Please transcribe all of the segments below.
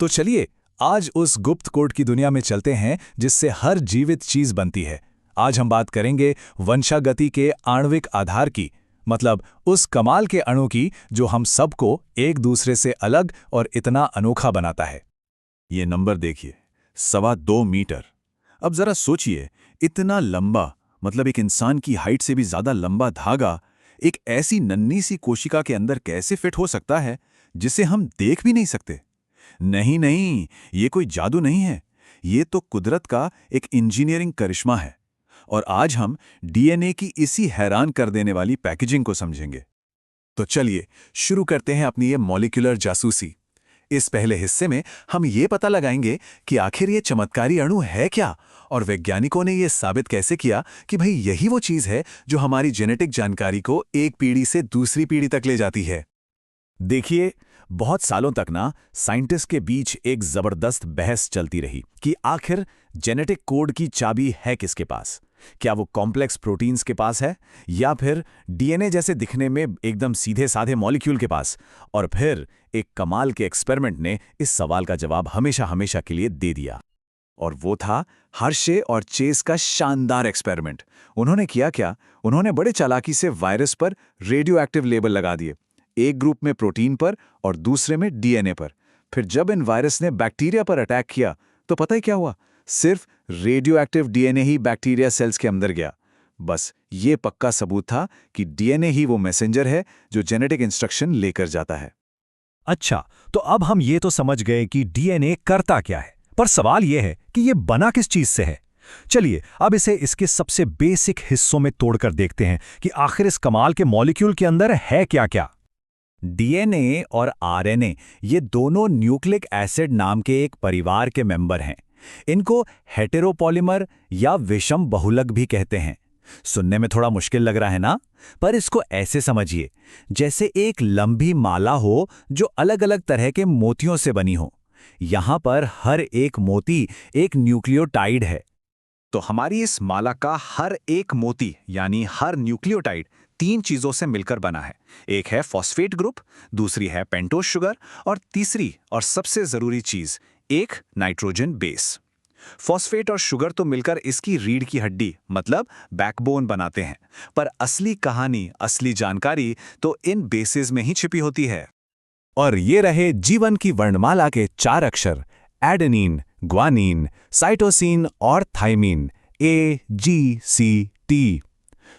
तो चलिए आज उस गुप्त कोड की दुनिया में चलते हैं जिससे हर जीवित चीज बनती है। आज हम बात करेंगे वंशागति के आणविक आधार की, मतलब उस कमाल के अणु की जो हम सबको एक दूसरे से अलग और इतना अनोखा बनाता है। ये नंबर देखिए, 2.25 मीटर। अब जरा सोचिए, इतना लंबा, मतलब एक इंसान की हाइट से भी ज्यादा लंबा धागा एक ऐसी नन्ही सी कोशिका के अंदर कैसे फिट हो सकता है जिसे हम देख भी नहीं सकते। नहीं नहीं, ये कोई जादू नहीं है, ये तो कुदरत का एक इंजीनियरिंग करिश्मा है। और आज हम डीएनए की इसी हैरान कर देने वाली पैकेजिंग को समझेंगे। तो चलिए शुरू करते हैं अपनी ये मॉलिक्यूलर जासूसी। इस पहले हिस्से में हम ये पता लगाएंगे कि आखिर ये चमत्कारी अणु है क्या, और वैज्ञानिकों ने ये साबित कैसे किया कि भाई यही वो चीज है जो हमारी जेनेटिक जानकारी को एक पीढ़ी से दूसरी पीढ़ी तक ले जाती है। देखिए, बहुत सालों तक ना साइंटिस्ट के बीच एक जबरदस्त बहस चलती रही कि आखिर जेनेटिक कोड की चाबी है किसके पास। क्या वो कॉम्प्लेक्स प्रोटीन्स के पास है या फिर डीएनए जैसे दिखने में एकदम सीधे साधे मॉलिक्यूल के पास। और फिर एक कमाल के एक्सपेरिमेंट ने इस सवाल का जवाब हमेशा हमेशा के लिए दे दिया। और वो था हर्शे और चेस का शानदार एक्सपेरिमेंट। उन्होंने किया क्या, उन्होंने बड़े चालाकी से वायरस पर रेडियो एक्टिव लेबल लगा दिए, एक ग्रुप में प्रोटीन पर और दूसरे में डीएनए पर। फिर जब इन वायरस ने बैक्टीरिया पर अटैक किया तो पता ही क्या हुआ, सिर्फ रेडियो एक्टिव डीएनए ही बैक्टीरिया सेल्स के अंदर गया। बस ये पक्का सबूत था कि डीएनए ही वो मैसेंजर है जो जेनेटिक इंस्ट्रक्शन लेकर जाता है। अच्छा, तो अब हम ये तो समझ गए कि डीएनए करता क्या है, पर सवाल यह है कि ये बना किस चीज से है। चलिए अब इसे इसके सबसे बेसिक हिस्सों में तोड़कर देखते हैं कि आखिर इस कमाल के मॉलिक्यूल के अंदर है क्या क्या। डीएनए और आरएनए ये दोनों न्यूक्लिक एसिड नाम के एक परिवार के मेंबर हैं। इनको हेटेरोपॉलिमर या विषम बहुलक भी कहते हैं। सुनने में थोड़ा मुश्किल लग रहा है ना, पर इसको ऐसे समझिए जैसे एक लंबी माला हो जो अलग अलग तरह के मोतियों से बनी हो। यहां पर हर एक मोती एक न्यूक्लियोटाइड है। तो हमारी इस माला का हर एक मोती यानी हर न्यूक्लियोटाइड 3 चीजों से मिलकर बना है। एक है फॉस्फेट ग्रुप, दूसरी है पेंटोज शुगर और तीसरी और सबसे जरूरी चीज एक नाइट्रोजन बेस। फॉस्फेट और शुगर तो मिलकर इसकी रीढ़ की हड्डी मतलब बैकबोन बनाते हैं, पर असली कहानी, असली जानकारी तो इन बेसेस में ही छिपी होती है। और ये रहे जीवन की वर्णमाला के 4 अक्षर, एडेनिन, ग्वानिन, साइटोसिन और थाइमिन, AGCT।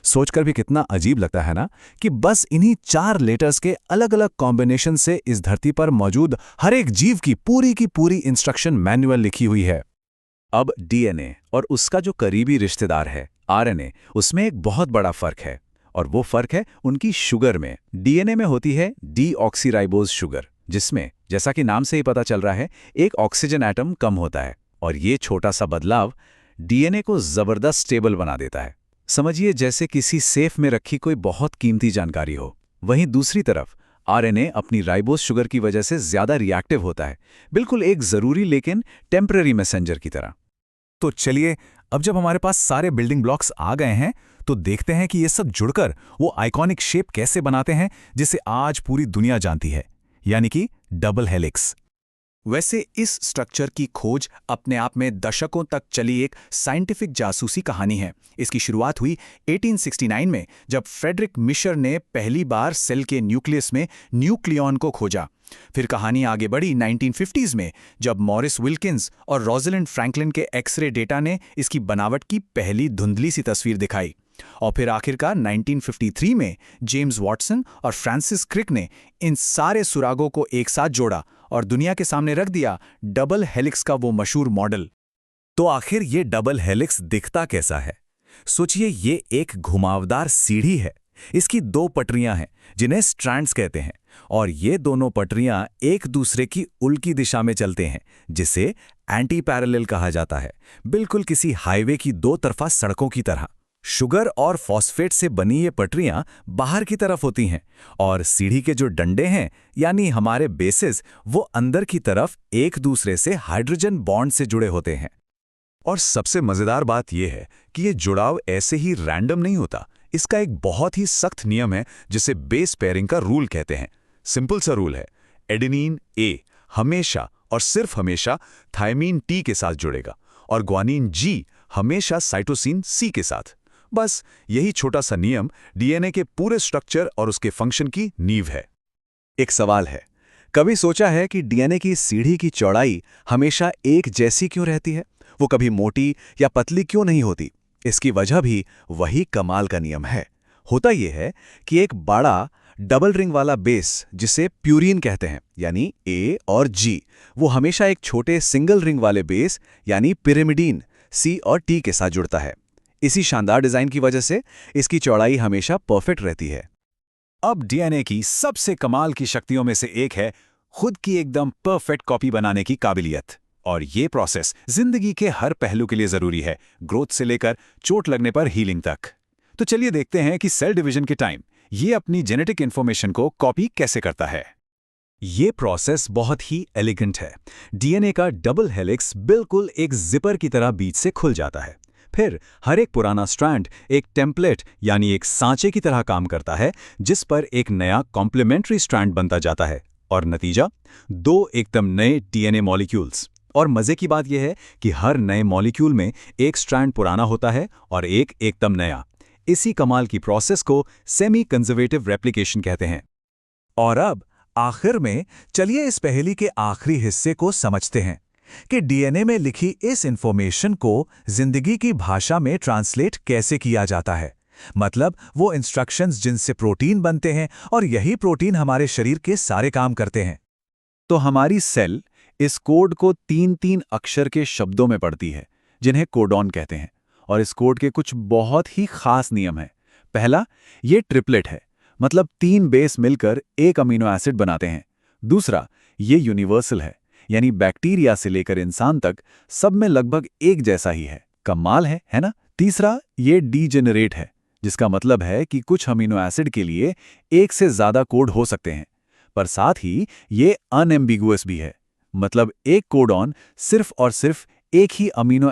सोचकर भी कितना अजीब लगता है ना कि बस इन्हीं 4 लेटर्स के अलग अलग कॉम्बिनेशन से इस धरती पर मौजूद हर एक जीव की पूरी इंस्ट्रक्शन मैनुअल लिखी हुई है। अब डीएनए और उसका जो करीबी रिश्तेदार है आरएनए, उसमें एक बहुत बड़ा फर्क है, और वो फर्क है उनकी शुगर में। डीएनए में होती है डीऑक्सीराइबोज शुगर, जिसमें जैसा कि नाम से ही पता चल रहा है एक ऑक्सीजन एटम कम होता है, और ये छोटा सा बदलाव डीएनए को जबरदस्त स्टेबल बना देता है। समझिए जैसे किसी सेफ में रखी कोई बहुत कीमती जानकारी हो। वहीं दूसरी तरफ आरएनए अपनी राइबोज शुगर की वजह से ज्यादा रिएक्टिव होता है, बिल्कुल एक जरूरी लेकिन टेम्पररी मैसेंजर की तरह। तो चलिए अब जब हमारे पास सारे बिल्डिंग ब्लॉक्स आ गए हैं तो देखते हैं कि ये सब जुड़कर वो आइकॉनिक शेप कैसे बनाते हैं जिसे आज पूरी दुनिया जानती है, यानी कि डबल हेलिक्स। वैसे इस स्ट्रक्चर की खोज अपने आप में दशकों तक चली एक साइंटिफिक जासूसी कहानी है। इसकी शुरुआत हुई 1869 में जब फ्रेडरिक मिशर ने पहली बार सेल के न्यूक्लियस में न्यूक्लियॉन को खोजा। फिर कहानी आगे बढ़ी 1950s में जब मॉरिस विल्किंस और रोज़लिंड फ्रैंकलिन के एक्सरे डेटा ने इसकी बनावट की पहली धुंधली सी तस्वीर दिखाई। और फिर आखिरकार 1953 में जेम्स वॉटसन और फ्रांसिस क्रिक ने इन सारे सुरागों को एक साथ जोड़ा और दुनिया के सामने रख दिया डबल हेलिक्स का वो मशहूर मॉडल। तो आखिर ये डबल हेलिक्स दिखता कैसा है? सोचिए, ये एक घुमावदार सीढ़ी है। इसकी 2 पटरियां हैं जिन्हें स्ट्रैंड्स कहते हैं, और ये दोनों पटरियां एक दूसरे की उल्टी दिशा में चलते हैं, जिसे एंटी पैरेलल कहा जाता है, बिल्कुल किसी हाईवे की 2 तरफा सड़कों की तरह। शुगर और फॉस्फेट से बनी ये पटरियां बाहर की तरफ होती हैं, और सीढ़ी के जो डंडे हैं यानी हमारे बेसिस, वो अंदर की तरफ एक दूसरे से हाइड्रोजन बॉन्ड से जुड़े होते हैं। और सबसे मजेदार बात यह है कि ये जुड़ाव ऐसे ही रैंडम नहीं होता। इसका एक बहुत ही सख्त नियम है जिसे बेस पेयरिंग का रूल कहते हैं। सिंपल सा रूल है, एडेनिन ए हमेशा और सिर्फ हमेशा थायमीन टी के साथ जुड़ेगा और ग्वानिन जी हमेशा साइटोसिन सी के साथ। बस यही छोटा सा नियम डीएनए के पूरे स्ट्रक्चर और उसके फंक्शन की नींव है। एक सवाल है, कभी सोचा है कि डीएनए की सीढ़ी की चौड़ाई हमेशा एक जैसी क्यों रहती है? वो कभी मोटी या पतली क्यों नहीं होती? इसकी वजह भी वही कमाल का नियम है। होता यह है कि एक बड़ा डबल रिंग वाला बेस, जिसे प्यूरीन कहते हैं, यानी ए और जी, वो हमेशा एक छोटे सिंगल रिंग वाले बेस यानी पिरिमिडीन सी और टी के साथ जुड़ता है। इसी शानदार डिजाइन की वजह से इसकी चौड़ाई हमेशा परफेक्ट रहती है। अब डीएनए की सबसे कमाल की शक्तियों में से एक है खुद की एकदम परफेक्ट कॉपी बनाने की काबिलियत। और ये प्रोसेस जिंदगी के हर पहलू के लिए जरूरी है, ग्रोथ से लेकर चोट लगने पर हीलिंग तक। तो चलिए देखते हैं कि सेल डिवीजन के टाइम ये अपनी जेनेटिक इंफॉर्मेशन को कॉपी कैसे करता है। ये प्रोसेस बहुत ही एलिगेंट है। डीएनए का डबल हेलिक्स बिल्कुल एक जिपर की तरह बीच से खुल जाता है। फिर हर एक पुराना स्ट्रैंड एक टेम्पलेट यानी एक सांचे की तरह काम करता है, जिस पर एक नया कॉम्प्लीमेंट्री स्ट्रैंड बनता जाता है और नतीजा 2 एकदम नए डीएनए मॉलिक्यूल्स। और मजे की बात यह है कि हर नए मॉलिक्यूल में एक स्ट्रैंड पुराना होता है और एक एकदम नया। इसी कमाल की प्रोसेस को सेमी कंजर्वेटिव रेप्लिकेशन कहते हैं। और अब आखिर में चलिए इस पहेली के आखिरी हिस्से को समझते हैं कि डीएनए में लिखी इस इंफॉर्मेशन को जिंदगी की भाषा में ट्रांसलेट कैसे किया जाता है। मतलब वो इंस्ट्रक्शंस जिनसे प्रोटीन बनते हैं और यही प्रोटीन हमारे शरीर के सारे काम करते हैं। तो हमारी सेल इस कोड को 3-3 अक्षर के शब्दों में पढ़ती है, जिन्हें कोडॉन कहते हैं। और इस कोड के कुछ बहुत ही खास नियम हैं। पहला, ये ट्रिपलेट है, मतलब 3 बेस मिलकर एक अमीनो एसिड बनाते हैं। दूसरा, ये यूनिवर्सल है, यानी बैक्टीरिया से लेकर इंसान तक सब में लगभग एक जैसा ही है। कमाल है ना? तीसरा, ये डीजेनरेट है, जिसका मतलब है कि कुछ अमीनो एसिड के लिए एक से ज्यादा कोड हो सकते हैं, पर साथ ही ये अनएम्बिगुअस भी है। मतलब एक कोडॉन सिर्फ और सिर्फ एक ही अमीनो